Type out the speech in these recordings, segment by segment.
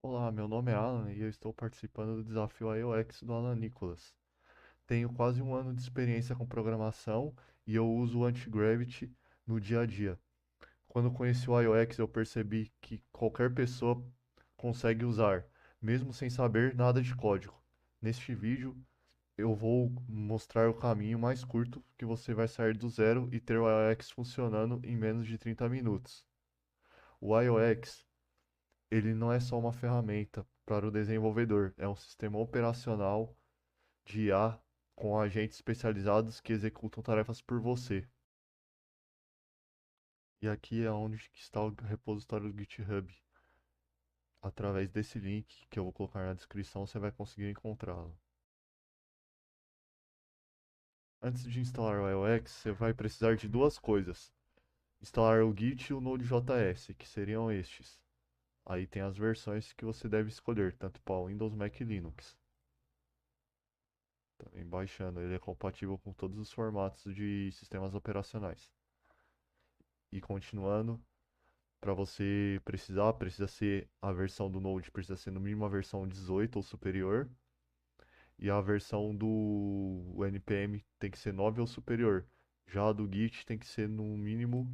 Olá, meu nome é Alan e eu estou participando do desafio iOX do Alan Nicholas. Tenho quase um ano de experiência com programação e eu uso o Antigravity no dia a dia. Quando conheci o iOX, eu percebi que qualquer pessoa consegue usar, mesmo sem saber nada de código. Neste vídeo, eu vou mostrar o caminho mais curto que você vai sair do zero e ter o iOX funcionando em menos de 30 minutos. O iOX ele não é só uma ferramenta para o desenvolvedor, é um sistema operacional de IA com agentes especializados que executam tarefas por você. E aqui é onde que está o repositório do GitHub. Através desse link que eu vou colocar na descrição, você vai conseguir encontrá-lo. Antes de instalar o iOX, você vai precisar de duas coisas: instalar o Git e o Node.js, que seriam estes. Aí tem as versões que você deve escolher, tanto para Windows, Mac e Linux. Também baixando, ele é compatível com todos os formatos de sistemas operacionais. E continuando, para você precisa ser a versão do Node, precisa ser no mínimo a versão 18 ou superior, e a versão do NPM tem que ser 9 ou superior. Já a do Git tem que ser no mínimo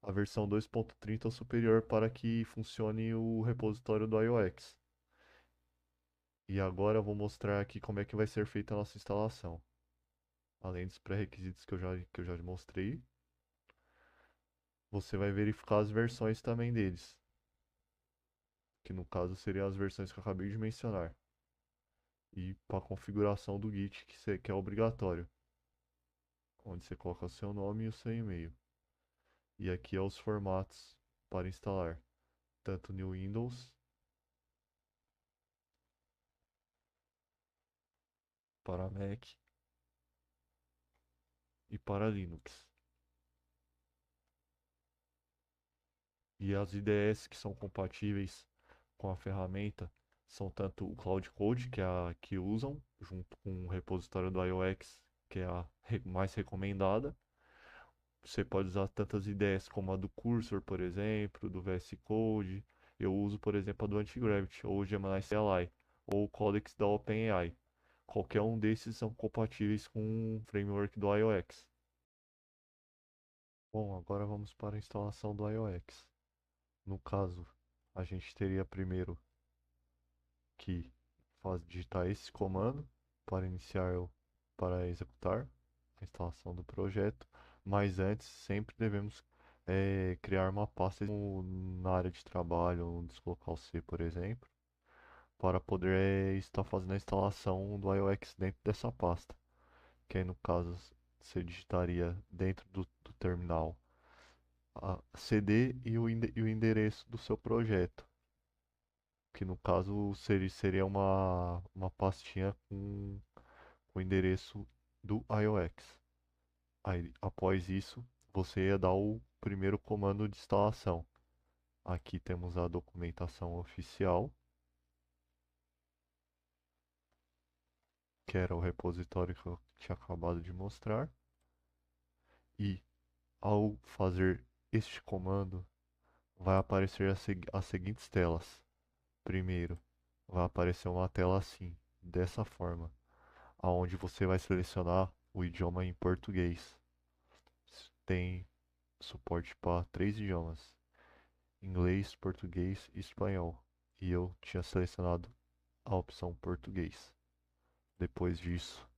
a versão 2.30 ou superior para que funcione o repositório do iOX. E agora eu vou mostrar aqui como é que vai ser feita a nossa instalação. Além dos pré-requisitos que eu já mostrei, você vai verificar as versões também deles, que no caso seriam as versões que eu acabei de mencionar. E para a configuração do Git, que é obrigatório, onde você coloca o seu nome e o seu e-mail. E aqui é os formatos para instalar, tanto no Windows, para Mac e para Linux. E as IDEs que são compatíveis com a ferramenta são tanto o Cloud Code, que é a que usam, junto com o repositório do iOX, que é a mais recomendada. Você pode usar tantas ideias como a do Cursor, por exemplo, do VS Code. Eu uso, por exemplo, a do Antigravity, ou o Gemini CLI, ou o Codex da OpenAI. Qualquer um desses são compatíveis com o framework do iOX. Bom, agora vamos para a instalação do iOX. No caso, a gente teria primeiro que digitar esse comando para para executar a instalação do projeto, mas antes sempre devemos criar uma pasta na área de trabalho, no Deslocal C, por exemplo, para poder estar fazendo a instalação do iOX dentro dessa pasta, que aí no caso você digitaria dentro do terminal a CD e o endereço do seu projeto, que no caso seria uma pastinha com o endereço do iOX. Aí, após isso, você ia dar o primeiro comando de instalação. Aqui temos a documentação oficial, que era o repositório que eu tinha acabado de mostrar. E ao fazer este comando, vai aparecer as seguintes telas. Primeiro, vai aparecer uma tela assim, dessa forma, aonde você vai selecionar o idioma em português. Tem suporte para três idiomas: inglês, português e espanhol. E eu tinha selecionado a opção português. Depois disso,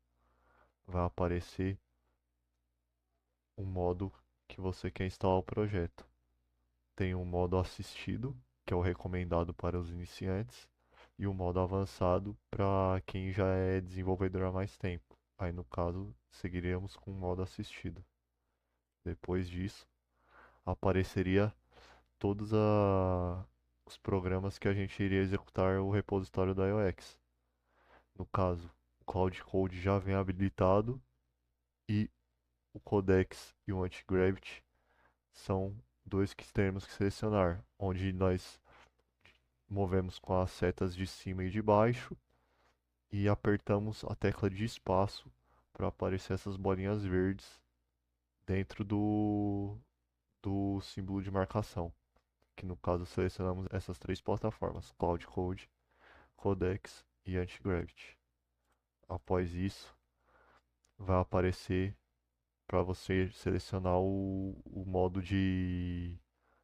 vai aparecer o modo que você quer instalar o projeto. Tem o modo assistido, que é o recomendado para os iniciantes, e o modo avançado para quem já é desenvolvedor há mais tempo. Aí, no caso, seguiremos com o modo assistido. Depois disso, apareceria todos os programas que a gente iria executar o repositório do iOX. No caso, o Cloud Code já vem habilitado e o Codex e o Antigravity são dois que temos que selecionar, onde nós movemos com as setas de cima e de baixo e apertamos a tecla de espaço para aparecer essas bolinhas verdes dentro do símbolo de marcação, que no caso selecionamos essas três plataformas, Cloud Code, Codex e Antigravity. Após isso, vai aparecer para você selecionar o modo de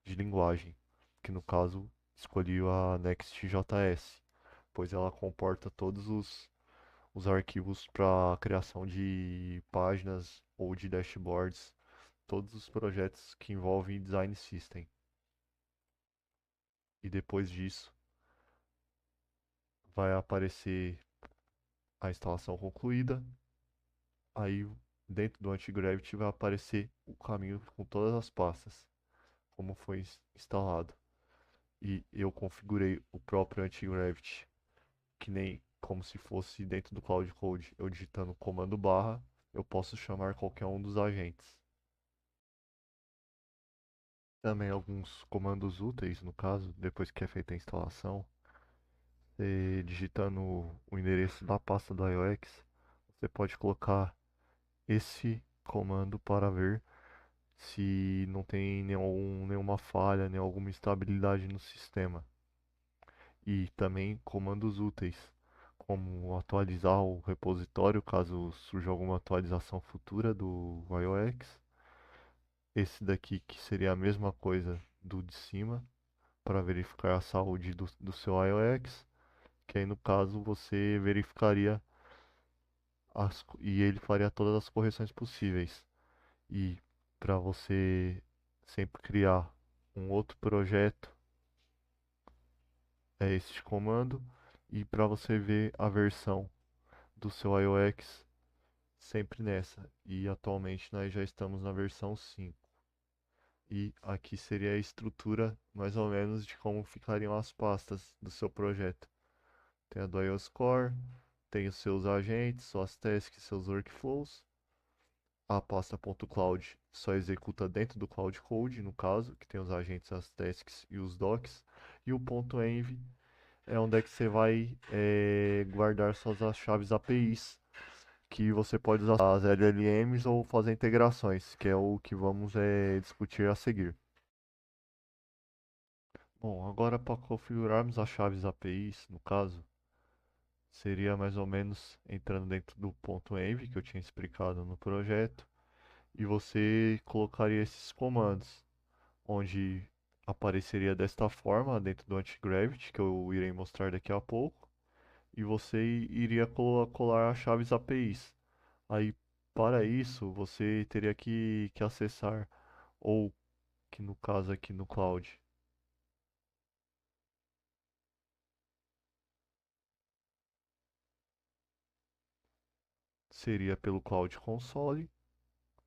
linguagem, que no caso escolhi a Next.js, pois ela comporta todos os arquivos para criação de páginas ou de dashboards, todos os projetos que envolvem design system. E depois disso, vai aparecer a instalação concluída. Aí dentro do Antigravity vai aparecer o caminho com todas as pastas, como foi instalado. E eu configurei o próprio Antigravity, que nem como se fosse dentro do Cloud Code. Eu digitando comando barra, eu posso chamar qualquer um dos agentes. Também alguns comandos úteis, no caso, depois que é feita a instalação, digitando o endereço da pasta do IOX, você pode colocar esse comando para ver se não tem nenhuma falha, nem alguma instabilidade no sistema. E também comandos úteis, como atualizar o repositório caso surja alguma atualização futura do iOX. Esse daqui que seria a mesma coisa do de cima, para verificar a saúde do seu iOX, que aí no caso você verificaria e ele faria todas as correções possíveis. E para você sempre criar um outro projeto é este comando, e para você ver a versão do seu iOX sempre nessa. E atualmente nós já estamos na versão 5. E aqui seria a estrutura mais ou menos de como ficariam as pastas do seu projeto. Tem a do iOS Core, tem os seus agentes, suas tasks, seus workflows. A pasta .cloud só executa dentro do Cloud Code, no caso, que tem os agentes, as tasks e os docs. E o .env é onde é que você vai guardar suas chaves APIs, que você pode usar as LLMs ou fazer integrações, que é o que vamos discutir a seguir. Bom, agora para configurarmos as chaves APIs, no caso, seria mais ou menos entrando dentro do .env que eu tinha explicado no projeto, e você colocaria esses comandos, onde apareceria desta forma dentro do Antigravity, que eu irei mostrar daqui a pouco, e você iria colar as chaves APIs. Aí, para isso, você teria que acessar, ou que no caso aqui no Cloud, seria pelo Cloud Console,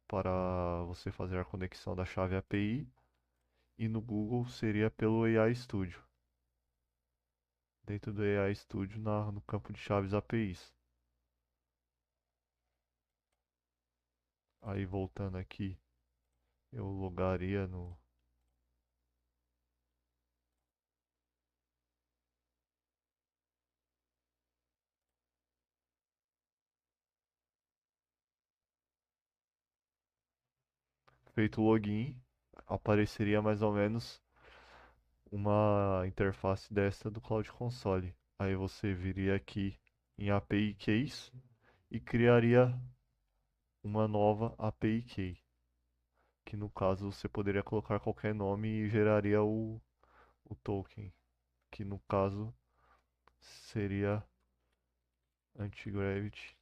para você fazer a conexão da chave API, e no Google seria pelo AI Studio, dentro do AI Studio no campo de chaves APIs. Aí voltando aqui, eu logaria no feito o login, apareceria mais ou menos uma interface desta do Cloud Console. Aí você viria aqui em API Keys e criaria uma nova API Key, que no caso você poderia colocar qualquer nome e geraria o token, que no caso seria Antigravity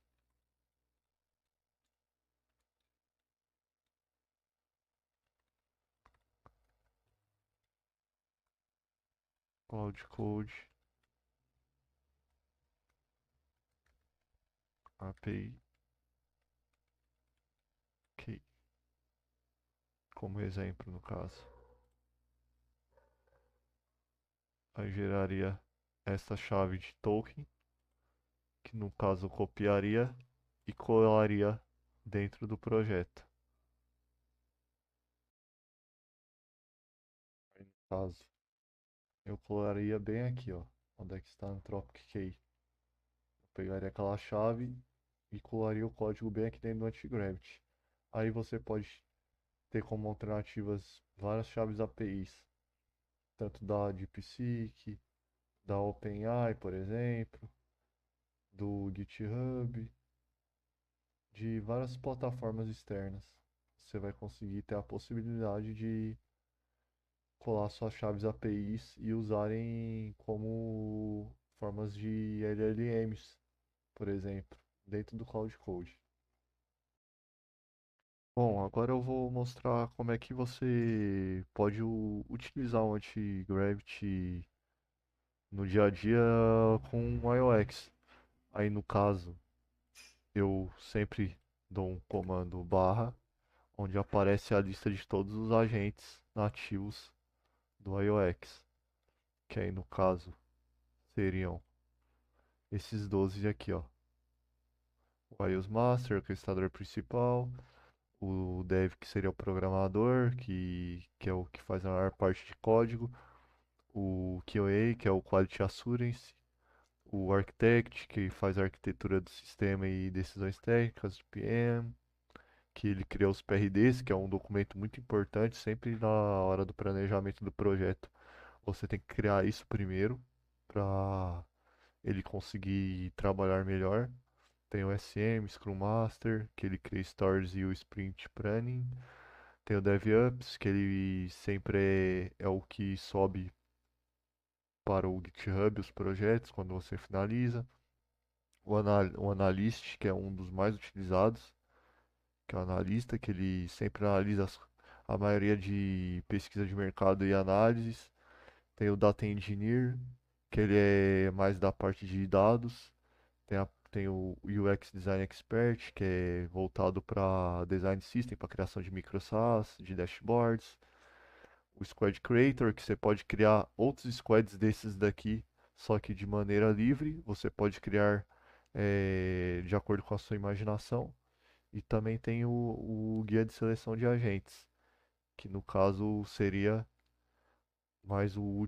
Cloud Code API Key, como exemplo no caso. Aí geraria essa chave de token, que no caso copiaria e colaria dentro do projeto. Aí, no caso, eu colaria bem aqui, ó, onde é que está Anthropic Key. Eu pegaria aquela chave e colaria o código bem aqui dentro do Antigravity. Aí você pode ter como alternativas várias chaves APIs. tanto da DeepSeek, da OpenAI, por exemplo, do GitHub, de várias plataformas externas. Você vai conseguir ter a possibilidade de colar suas chaves APIs e usarem como formas de LLMs, por exemplo, dentro do Cloud Code. Bom, agora eu vou mostrar como é que você pode utilizar o Anti-Gravity no dia a dia com o iOS. Aí no caso, eu sempre dou um comando barra, onde aparece a lista de todos os agentes nativos do iOS, que aí no caso seriam esses 12 aqui, ó. O iOS Master, o orquestrador principal, o Dev, que seria o programador, que é o que faz a maior parte de código, o QA, que é o Quality Assurance, o Architect, que faz a arquitetura do sistema e decisões técnicas, o PM, que ele cria os PRDs, que é um documento muito importante, sempre na hora do planejamento do projeto. Você tem que criar isso primeiro para ele conseguir trabalhar melhor. Tem o SM, Scrum Master, que ele cria stories e o Sprint Planning. Tem o DevOps, que ele sempre é o que sobe para o GitHub os projetos quando você finaliza. O Analyst, que é um dos mais utilizados, que é o analista, que ele sempre analisa a maioria de pesquisa de mercado e análises. Tem o Data Engineer, que ele é mais da parte de dados. Tem o UX Design Expert, que é voltado para design system, para criação de microsas, de dashboards. O Squad Creator, que você pode criar outros squads desses daqui, só que de maneira livre. Você pode criar de acordo com a sua imaginação. E também tem o guia de seleção de agentes, que no caso seria mais um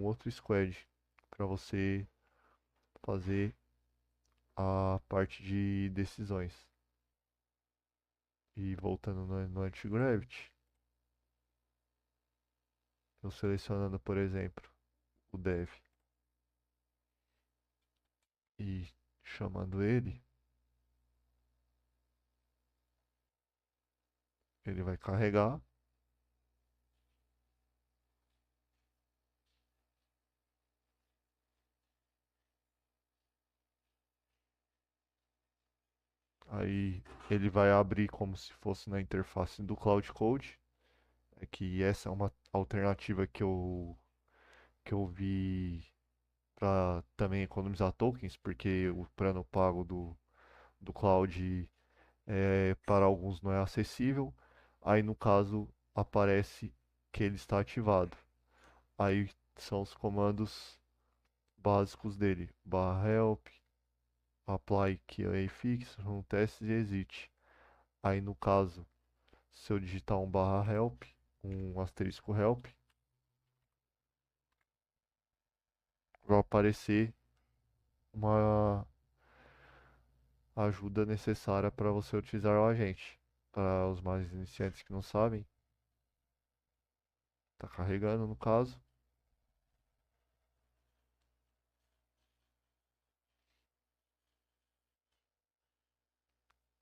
outro squad para você fazer a parte de decisões. E voltando no Anti-Gravity, eu selecionando, por exemplo, o Dev e chamando ele, ele vai carregar. Aí ele vai abrir como se fosse na interface do Cloud Code. É que essa é uma alternativa que eu vi para também economizar tokens, porque o plano pago do Cloud para alguns não é acessível. Aí no caso aparece que ele está ativado. Aí são os comandos básicos dele: barra help, apply QA fix, run tests e exit. Aí no caso, se eu digitar um barra help, um asterisco help, vai aparecer uma ajuda necessária para você utilizar o agente. Para os mais iniciantes que não sabem, está carregando no caso,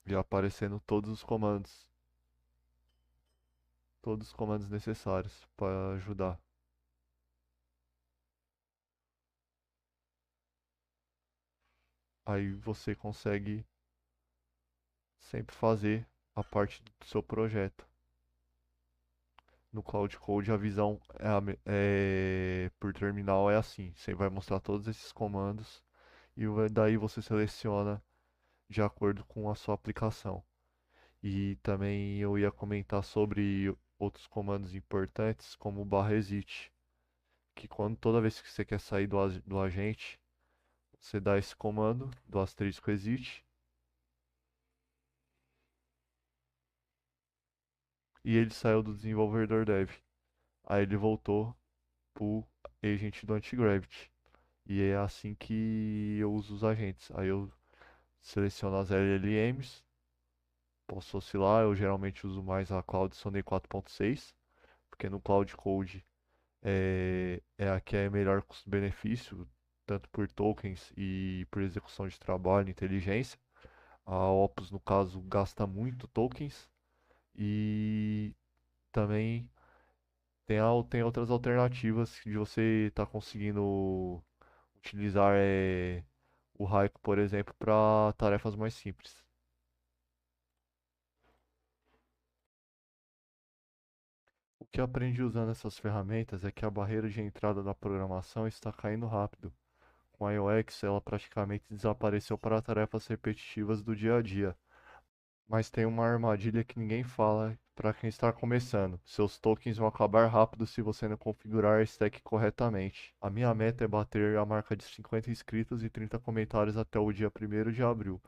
e aparecendo todos os comandos necessários para ajudar. Aí você consegue sempre fazer a parte do seu projeto. No Cloud Code a visão por terminal é assim, você vai mostrar todos esses comandos e daí você seleciona de acordo com a sua aplicação. E também eu ia comentar sobre outros comandos importantes, como o barra exit, que toda vez que você quer sair do agente, você dá esse comando do asterisco exit e ele saiu do desenvolvedor dev. Aí ele voltou pro agent do Antigravity. E é assim que eu uso os agentes. Aí eu seleciono as LLMs, posso oscilar, eu geralmente uso mais a Cloud Sonnet 4.6, porque no Cloud Code é a que é melhor custo-benefício, tanto por tokens e por execução de trabalho e inteligência. A Opus, no caso, gasta muito tokens e também tem outras alternativas de você estar conseguindo utilizar o Raico, por exemplo, para tarefas mais simples. O que aprendi usando essas ferramentas é que a barreira de entrada da programação está caindo rápido. Com a iOS, ela praticamente desapareceu para tarefas repetitivas do dia a dia. Mas tem uma armadilha que ninguém fala para quem está começando. Seus tokens vão acabar rápido se você não configurar a stack corretamente. A minha meta é bater a marca de 50 inscritos e 30 comentários até o dia 1º de abril.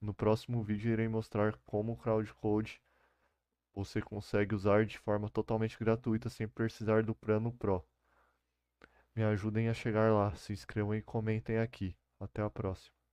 No próximo vídeo irei mostrar como o Crowdcode você consegue usar de forma totalmente gratuita sem precisar do plano Pro. Me ajudem a chegar lá, se inscrevam e comentem aqui. Até a próxima.